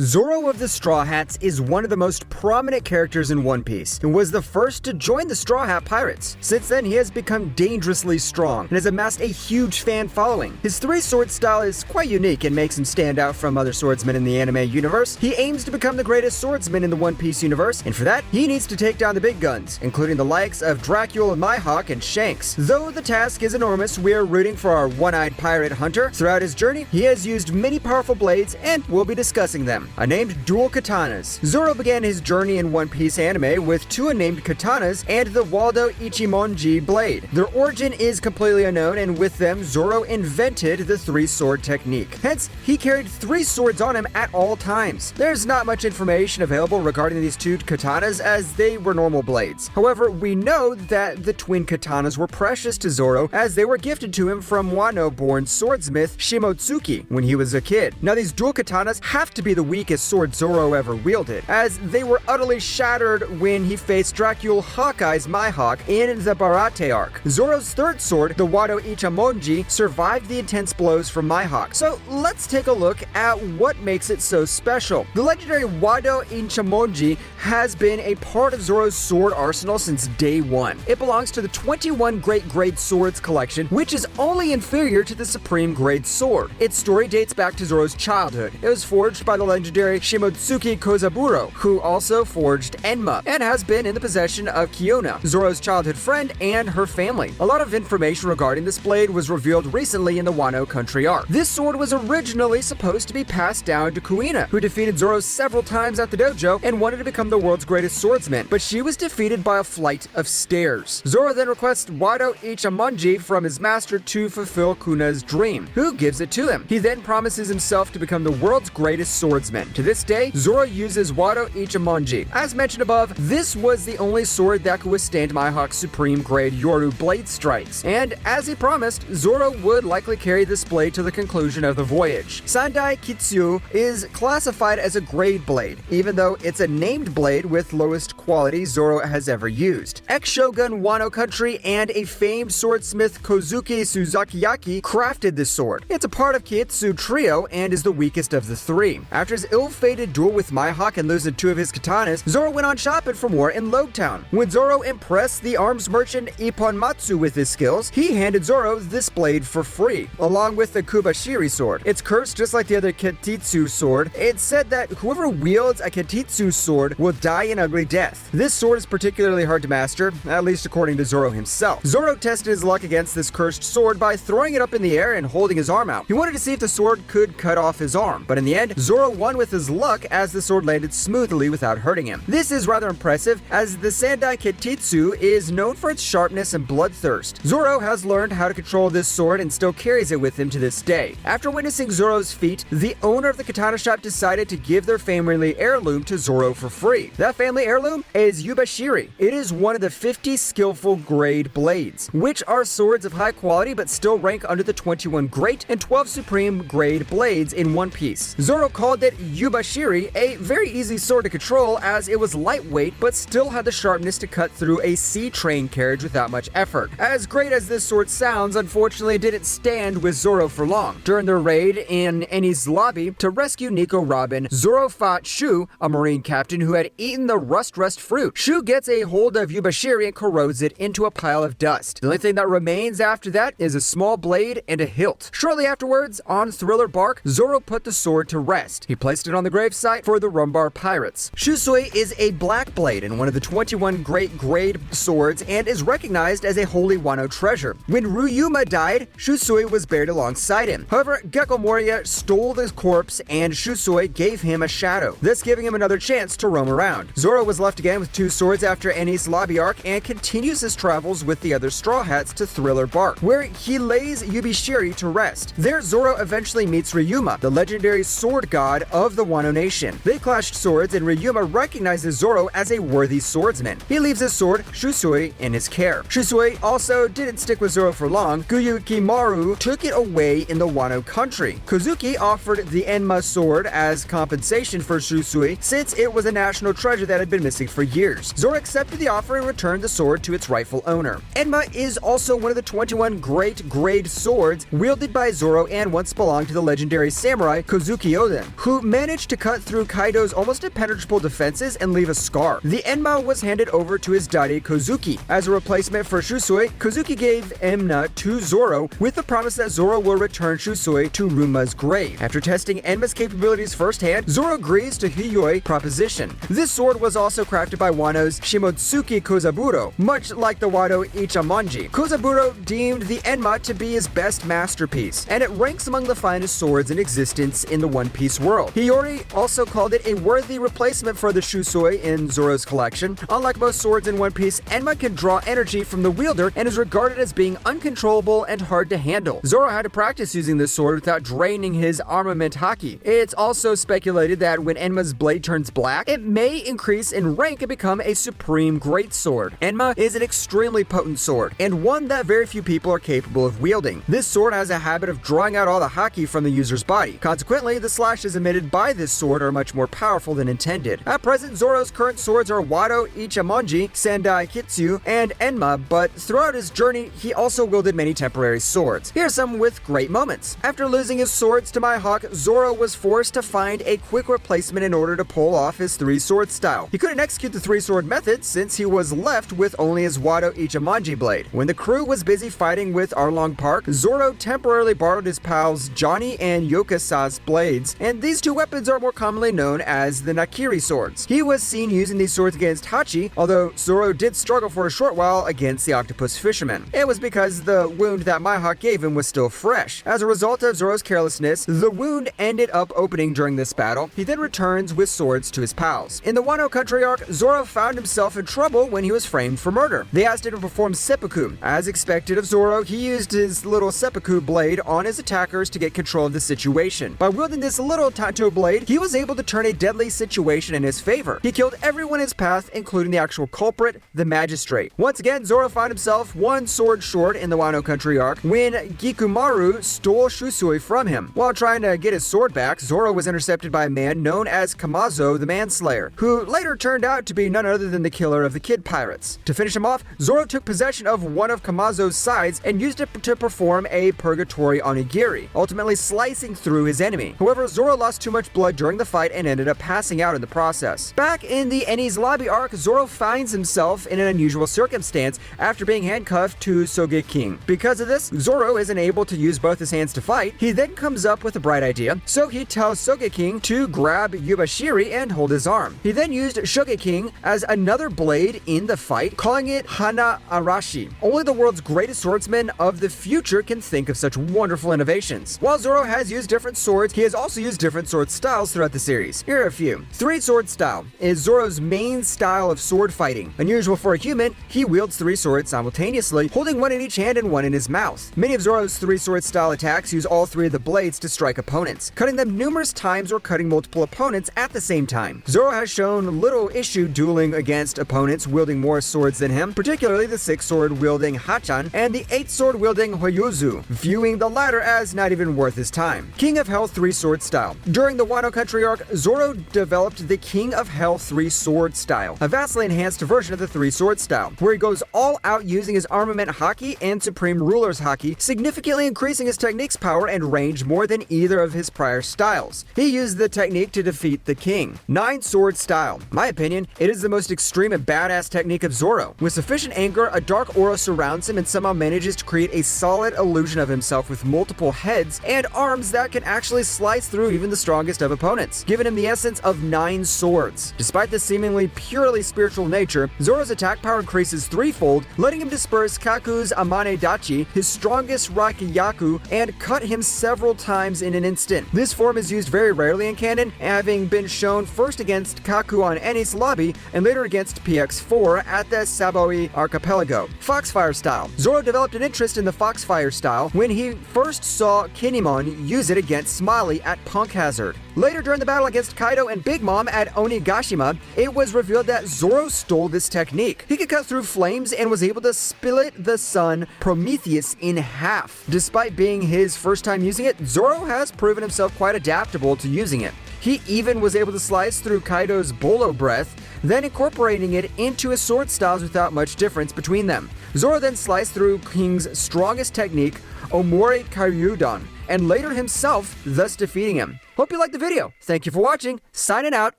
Zoro of the Straw Hats is one of the most prominent characters in One Piece, and was the first to join the Straw Hat Pirates. Since then, he has become dangerously strong, and has amassed a huge fan following. His three-sword style is quite unique and makes him stand out from other swordsmen in the anime universe. He aims to become the greatest swordsman in the One Piece universe, and for that, he needs to take down the big guns, including the likes of Dracula, Mihawk, and Shanks. Though the task is enormous, we are rooting for our one-eyed pirate hunter. Throughout his journey, he has used many powerful blades, and we'll be discussing them. Unnamed dual katanas. Zoro began his journey in One Piece anime with two unnamed katanas and the Wado Ichamanji blade. Their origin is completely unknown, and with them, Zoro invented the three-sword technique. Hence, he carried three swords on him at all times. There's not much information available regarding these two katanas as they were normal blades. However, we know that the twin katanas were precious to Zoro as they were gifted to him from Wano-born swordsmith Shimotsuki when he was a kid. Now, these dual katanas have to be the weakest sword Zoro ever wielded, as they were utterly shattered when he faced Dracula Hawkeye's Mihawk in the Barate arc. Zoro's third sword, the Wado Ichamanji, survived the intense blows from Mihawk. So let's take a look at what makes it so special. The legendary Wado Ichamanji has been a part of Zoro's sword arsenal since day one. It belongs to the 21 Great Grade Swords collection, which is only inferior to the Supreme Grade Sword. Its story dates back to Zoro's childhood. It was forged by the legendary Shimotsuki Kozaburo, who also forged Enma, and has been in the possession of Kiona, Zoro's childhood friend, and her family. A lot of information regarding this blade was revealed recently in the Wano Country arc. This sword was originally supposed to be passed down to Kuina, who defeated Zoro several times at the dojo and wanted to become the world's greatest swordsman, but she was defeated by a flight of stairs. Zoro then requests Wado Ichamanji from his master to fulfill Kuna's dream, who gives it to him. He then promises himself to become the world's greatest swordsman. To this day, Zoro uses Wado Ichamanji. As mentioned above, this was the only sword that could withstand Mihawk's supreme grade Yoru blade strikes, and as he promised, Zoro would likely carry this blade to the conclusion of the voyage. Sandai Kitsu is classified as a grade blade, even though it's a named blade with lowest quality Zoro has ever used. Ex-shogun Wano Country and a famed swordsmith Kozuki Suzakiyaki crafted this sword. It's a part of Kitsu trio and is the weakest of the three. After his ill-fated duel with Mihawk and losing two of his katanas, Zoro went on shopping for more in Logtown. When Zoro impressed the arms merchant Ipponmatsu with his skills, he handed Zoro this blade for free, along with the Yubashiri sword. It's cursed just like the other Ketitsu sword. It's said that whoever wields a Ketitsu sword will die an ugly death. This sword is particularly hard to master, at least according to Zoro himself. Zoro tested his luck against this cursed sword by throwing it up in the air and holding his arm out. He wanted to see if the sword could cut off his arm, but in the end, Zoro won with his luck as the sword landed smoothly without hurting him. This is rather impressive, as the Sandai Kitsu is known for its sharpness and bloodthirst. Zoro has learned how to control this sword and still carries it with him to this day. After witnessing Zoro's feat, the owner of the katana shop decided to give their family heirloom to Zoro for free. That family heirloom is Yubashiri. It is one of the 50 skillful grade blades, which are swords of high quality but still rank under the 21 great and 12 supreme grade blades in One Piece. Zoro called it Yubashiri a very easy sword to control as it was lightweight but still had the sharpness to cut through a sea train carriage without much effort. As great as this sword sounds, unfortunately it didn't stand with Zoro for long. During their raid in Eni's lobby to rescue Nico Robin, Zoro fought Shu, a marine captain who had eaten the rust fruit. Shu gets a hold of Yubashiri and corrodes it into a pile of dust. The only thing that remains after that is a small blade and a hilt. Shortly afterwards, on Thriller Bark, Zoro put the sword to rest. He placed it on the gravesite for the Rumbar pirates. Shusui is a black blade and one of the 21 great grade swords and is recognized as a holy Wano treasure. When Ryuma died, Shusui was buried alongside him. However, Gecko Moria stole the corpse and Shusui gave him a shadow, thus giving him another chance to roam around. Zoro was left again with two swords after Eni's lobby arc and continues his travels with the other Straw Hats to Thriller Bark, where he lays Yubashiri to rest. There, Zoro eventually meets Ryuma, the legendary sword god of the Wano nation. They clashed swords and Ryuma recognizes Zoro as a worthy swordsman. He leaves his sword, Shusui, in his care. Shusui also didn't stick with Zoro for long. Guyukimaru took it away in the Wano Country. Kozuki offered the Enma sword as compensation for Shusui since it was a national treasure that had been missing for years. Zoro accepted the offer and returned the sword to its rightful owner. Enma is also one of the 21 great grade swords wielded by Zoro and once belonged to the legendary samurai Kozuki Oden, who managed to cut through Kaido's almost impenetrable defenses and leave a scar. The Enma was handed over to his daddy Kozuki. As a replacement for Shusui, Kozuki gave Enma to Zoro with the promise that Zoro will return Shusui to Ruma's grave. After testing Enma's capabilities firsthand, Zoro agrees to Hiyoi proposition. This sword was also crafted by Wano's Shimotsuki Kozaburo, much like the Wado Ichamanji. Kozaburo deemed the Enma to be his best masterpiece, and it ranks among the finest swords in existence in the One Piece world. Hiyori also called it a worthy replacement for the Shusui in Zoro's collection. Unlike most swords in One Piece, Enma can draw energy from the wielder and is regarded as being uncontrollable and hard to handle. Zoro had to practice using this sword without draining his armament haki. It's also speculated that when Enma's blade turns black, it may increase in rank and become a supreme greatsword. Enma is an extremely potent sword, and one that very few people are capable of wielding. This sword has a habit of drawing out all the haki from the user's body. Consequently, the slashes emitted by this sword are much more powerful than intended. At present, Zoro's current swords are Wado Ichamanji, Sandai Kitsu, and Enma, but throughout his journey, he also wielded many temporary swords. Here are some with great moments. After losing his swords to Mihawk, Zoro was forced to find a quick replacement in order to pull off his three-sword style. He couldn't execute the three-sword method since he was left with only his Wado Ichamanji blade. When the crew was busy fighting with Arlong Park, Zoro temporarily borrowed his pals Johnny and Yokasa's blades, and these two weapons are more commonly known as the Nakiri swords. He was seen using these swords against Hachi, although Zoro did struggle for a short while against the octopus fisherman. It was because the wound that Mihawk gave him was still fresh. As a result of Zoro's carelessness, the wound ended up opening during this battle. He then returns with swords to his pals. In the Wano Country arc, Zoro found himself in trouble when he was framed for murder. They asked him to perform seppuku. As expected of Zoro, he used his little seppuku blade on his attackers to get control of the situation. By wielding this little tato blade, he was able to turn a deadly situation in his favor. He killed everyone in his path, including the actual culprit, the magistrate. Once again, Zoro found himself one sword short in the Wano Country arc when Gikumaru stole Shusui from him. While trying to get his sword back, Zoro was intercepted by a man known as Kamazo the Manslayer, who later turned out to be none other than the killer of the Kid Pirates. To finish him off, Zoro took possession of one of Kamazo's sides and used it to perform a purgatory onigiri, ultimately slicing through his enemy. However, Zoro lost too much blood during the fight and ended up passing out in the process. Back in the Enies Lobby arc, Zoro finds himself in an unusual circumstance after being handcuffed to Sogeking. Because of this, Zoro isn't able to use both his hands to fight. He then comes up with a bright idea, so he tells Sogeking to grab Yubashiri and hold his arm. He then used Shogeking as another blade in the fight, calling it Hana Arashi. Only the world's greatest swordsman of the future can think of such wonderful innovations. While Zoro has used different swords, he has also used different sword styles throughout the series. Here are a few. Three-sword style is Zoro's main style of sword fighting. Unusual for a human, he wields three swords simultaneously, holding one in each hand and one in his mouth. Many of Zoro's three-sword style attacks use all three of the blades to strike opponents, cutting them numerous times or cutting multiple opponents at the same time. Zoro has shown little issue dueling against opponents wielding more swords than him, particularly the six-sword wielding Hachan and the eight-sword wielding Hoyozu, viewing the latter as not even worth his time. King of Hell three-sword style. During the Wano Country arc, Zoro developed the King of Hell three-sword style, a vastly enhanced version of the three-sword style, where he goes all out using his armament haki and Supreme Ruler's haki, significantly increasing his technique's power and range more than either of his prior styles. He used the technique to defeat the king. Nine-sword style. My opinion, it is the most extreme and badass technique of Zoro. With sufficient anger, a dark aura surrounds him and somehow manages to create a solid illusion of himself with multiple heads and arms that can actually slice through even the strongest of opponents, giving him the essence of nine swords. Despite the seemingly purely spiritual nature, Zoro's attack power increases threefold, letting him disperse Kaku's Amane Dachi, his strongest Rakiyaku, and cut him several times in an instant. This form is used very rarely in canon, having been shown first against Kaku on Enies Lobby and later against PX4 at the Saboi Archipelago. Foxfire style. Zoro developed an interest in the Foxfire style when he first saw Kinemon use it against Smiley at Punk Hazard. Later during the battle against Kaido and Big Mom at Onigashima, it was revealed that Zoro stole this technique. He could cut through flames and was able to split the sun Prometheus in half. Despite being his first time using it, Zoro has proven himself quite adaptable to using it. He even was able to slice through Kaido's Bolo Breath, then incorporating it into his sword styles without much difference between them. Zoro then sliced through King's strongest technique, Omori Karyudan, and later himself, thus defeating him. Hope you liked the video. Thank you for watching. Signing out,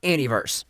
Aniverse.